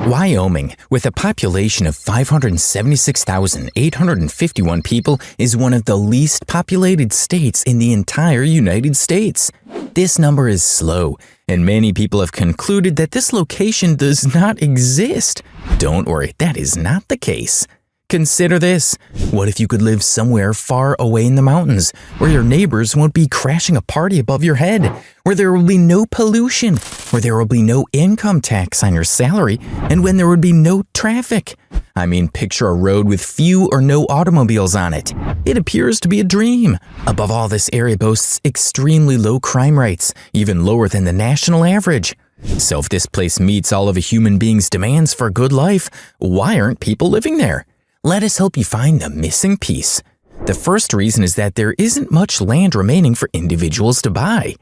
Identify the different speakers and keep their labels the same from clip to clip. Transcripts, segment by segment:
Speaker 1: Wyoming, with a population of 576,851 people, is one of the least populated states in the entire United States. This number is slow, and many people have concluded that this location does not exist. Don't worry, that is not the case. Consider this. What if you could live somewhere far away in the mountains, where your neighbors won't be crashing a party above your head, where there will be no pollution, where there will be no income tax on your salary, and when there would be no traffic? I mean, picture a road with few or no automobiles on it. It appears to be a dream. Above all, this area boasts extremely low crime rates, even lower than the national average. So if this place meets all of a human being's demands for a good life, why aren't people living there? Let us help you find the missing piece. The first reason is that there isn't much land remaining for individuals to buy.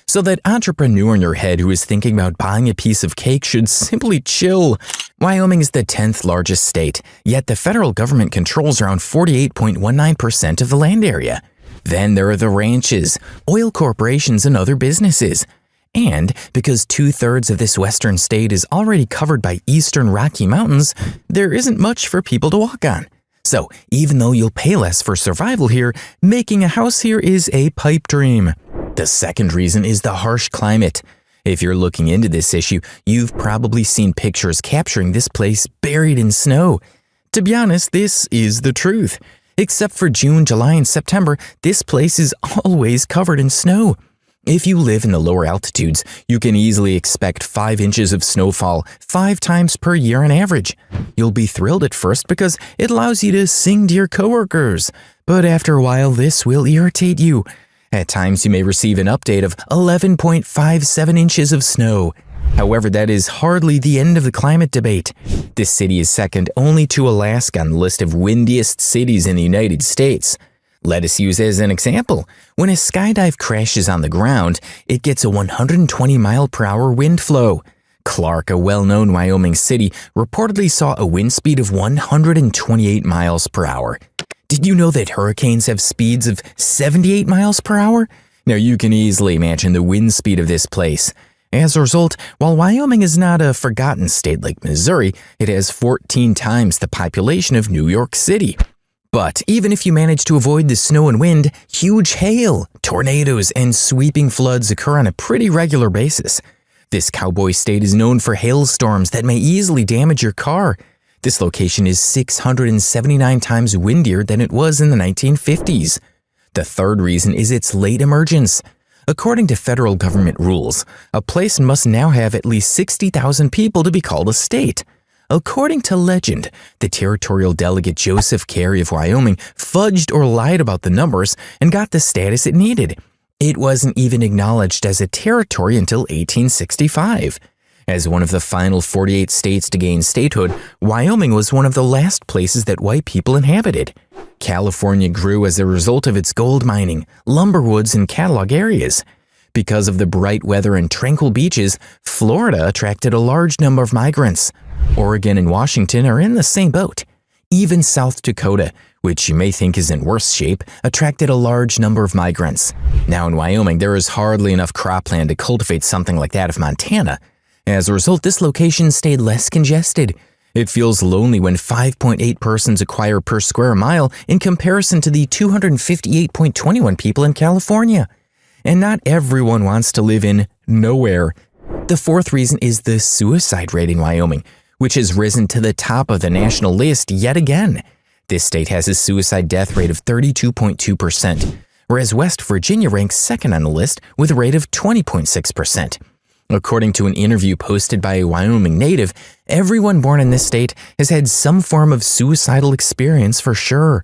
Speaker 1: So that entrepreneur in your head who is thinking about buying a piece of cake should simply chill. Wyoming is the 10th largest state, yet the federal government controls around 48.19% of the land area. Then there are the ranches, oil corporations, and other businesses. And because 2/3 of this western state is already covered by eastern Rocky Mountains, there isn't much for people to walk on. So even though you'll pay less for survival here, making a house here is a pipe dream. The second reason is the harsh climate. If you're looking into this issue, you've probably seen pictures capturing this place buried in snow. To be honest, this is the truth. Except for June, July, and September, this place is always covered in snow. If you live in the lower altitudes, you can easily expect 5 inches of snowfall 5 times per year on average. You'll be thrilled at first because it allows you to sing to your coworkers, but after a while this will irritate you. At times you may receive an update of 11.57 inches of snow. However, that is hardly the end of the climate debate. This city is second only to Alaska on the list of windiest cities in the United States. Let us use as an example. When a skydive crashes on the ground, it gets a 120-mile-per-hour wind flow. Clark, a well-known Wyoming city, reportedly saw a wind speed of 128 miles per hour. Did you know that hurricanes have speeds of 78 miles per hour? Now you can easily imagine the wind speed of this place. As a result, while Wyoming is not a forgotten state like Missouri, it has 14 times the population of New York City. But even if you manage to avoid the snow and wind, huge hail, tornadoes, and sweeping floods occur on a pretty regular basis. This cowboy state is known for hailstorms that may easily damage your car. This location is 679 times windier than it was in the 1950s. The third reason is its late emergence. According to federal government rules, a place must now have at least 60,000 people to be called a state. According to legend, the territorial delegate Joseph Carey of Wyoming fudged or lied about the numbers and got the status it needed. It wasn't even acknowledged as a territory until 1865. As one of the final 48 states to gain statehood, Wyoming was one of the last places that white people inhabited. California grew as a result of its gold mining, lumber woods, and catalog areas. Because of the bright weather and tranquil beaches, Florida attracted a large number of migrants. Oregon and Washington are in the same boat. Even South Dakota, which you may think is in worse shape, attracted a large number of migrants. Now in Wyoming, there is hardly enough cropland to cultivate something like that of Montana. As a result, this location stayed less congested. It feels lonely when 5.8 persons acquire per square mile in comparison to the 258.21 people in California. And not everyone wants to live in nowhere. The fourth reason is the suicide rate in Wyoming, which has risen to the top of the national list yet again. This state has a suicide death rate of 32.2%, whereas West Virginia ranks second on the list with a rate of 20.6%. According to an interview posted by a Wyoming native, everyone born in this state has had some form of suicidal experience for sure.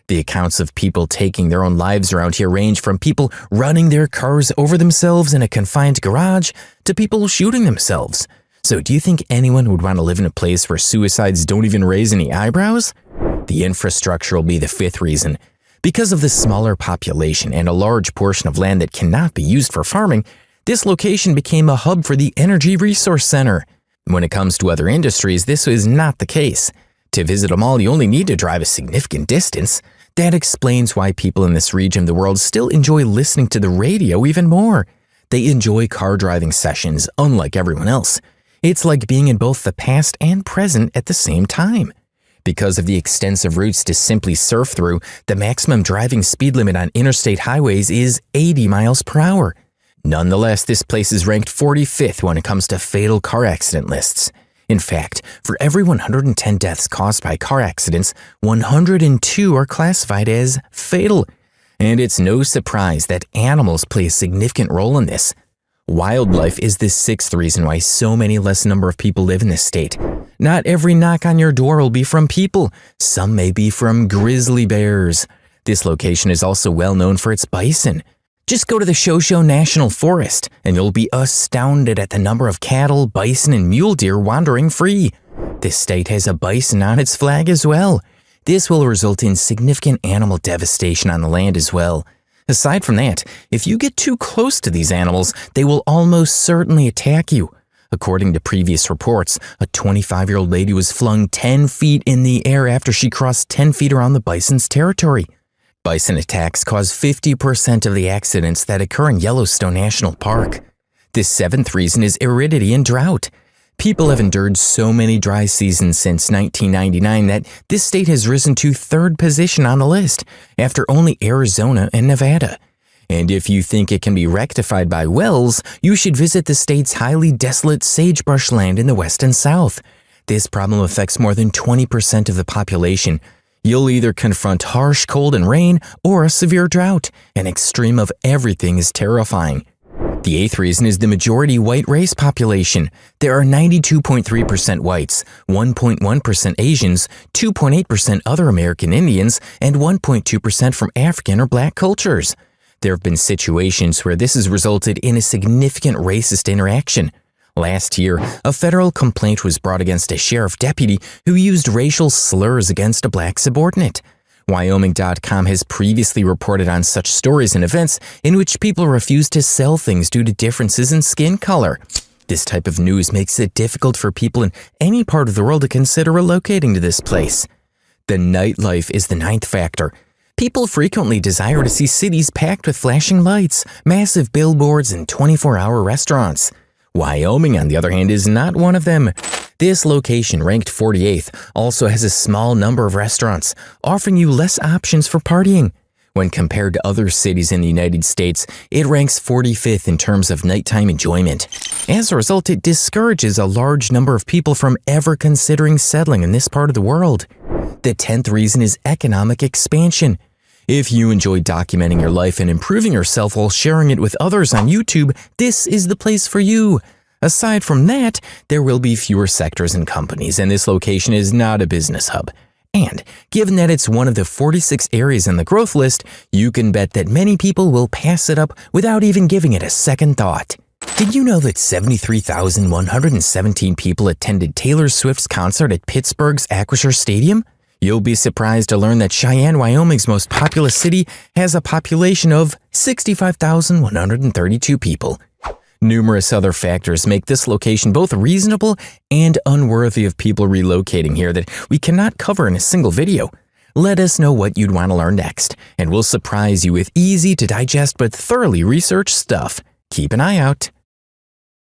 Speaker 1: The accounts of people taking their own lives around here range from people running their cars over themselves in a confined garage to people shooting themselves. So do you think anyone would want to live in a place where suicides don't even raise any eyebrows? The infrastructure will be the fifth reason. Because of the smaller population and a large portion of land that cannot be used for farming, this location became a hub for the Energy Resource Center. When it comes to other industries, this is not the case. To visit them all, you only need to drive a significant distance. That explains why people in this region of the world still enjoy listening to the radio even more. They enjoy car driving sessions, unlike everyone else. It's like being in both the past and present at the same time. Because of the extensive routes to simply surf through, the maximum driving speed limit on interstate highways is 80 miles per hour. Nonetheless, this place is ranked 45th when it comes to fatal car accident lists. In fact, for every 110 deaths caused by car accidents, 102 are classified as fatal. And it's no surprise that animals play a significant role in this. Wildlife is the sixth reason why so many less number of people live in this state. Not every knock on your door will be from people. Some may be from grizzly bears. This location is also well known for its bison. Just go to the Shoshone National Forest, and you'll be astounded at the number of cattle, bison, and mule deer wandering free. This state has a bison on its flag as well. This will result in significant animal devastation on the land as well. Aside from that, if you get too close to these animals, they will almost certainly attack you. According to previous reports, a 25-year-old lady was flung 10 feet in the air after she crossed 10 feet around the bison's territory. Bison attacks cause 50% of the accidents that occur in Yellowstone National Park. The seventh reason is aridity and drought. People have endured so many dry seasons since 1999 that this state has risen to third position on the list, after only Arizona and Nevada. And if you think it can be rectified by wells, you should visit the state's highly desolate sagebrush land in the west and south. This problem affects more than 20% of the population. You'll either confront harsh cold and rain or a severe drought. An extreme of everything is terrifying. The eighth reason is the majority white race population. There are 92.3% whites, 1.1% Asians, 2.8% other American Indians, and 1.2% from African or black cultures. There have been situations where this has resulted in a significant racist interaction. Last year, a federal complaint was brought against a sheriff deputy who used racial slurs against a black subordinate. Wyoming.com has previously reported on such stories and events in which people refuse to sell things due to differences in skin color. This type of news makes it difficult for people in any part of the world to consider relocating to this place. The nightlife is the ninth factor. People frequently desire to see cities packed with flashing lights, massive billboards, and 24-hour restaurants. Wyoming, on the other hand, is not one of them. This location, ranked 48th, also has a small number of restaurants, offering you less options for partying. When compared to other cities in the United States, it ranks 45th in terms of nighttime enjoyment. As a result, it discourages a large number of people from ever considering settling in this part of the world. The 10th reason is economic expansion. If you enjoy documenting your life and improving yourself while sharing it with others on YouTube, this is the place for you. Aside from that, there will be fewer sectors and companies, and this location is not a business hub. And given that it's one of the 46 areas in the growth list, you can bet that many people will pass it up without even giving it a second thought. Did you know that 73,117 people attended Taylor Swift's concert at Pittsburgh's Acrisure Stadium? You'll be surprised to learn that Cheyenne, Wyoming's most populous city, has a population of 65,132 people. Numerous other factors make this location both reasonable and unworthy of people relocating here that we cannot cover in a single video. Let us know what you'd want to learn next, and we'll surprise you with easy to digest but thoroughly researched stuff. Keep an eye out.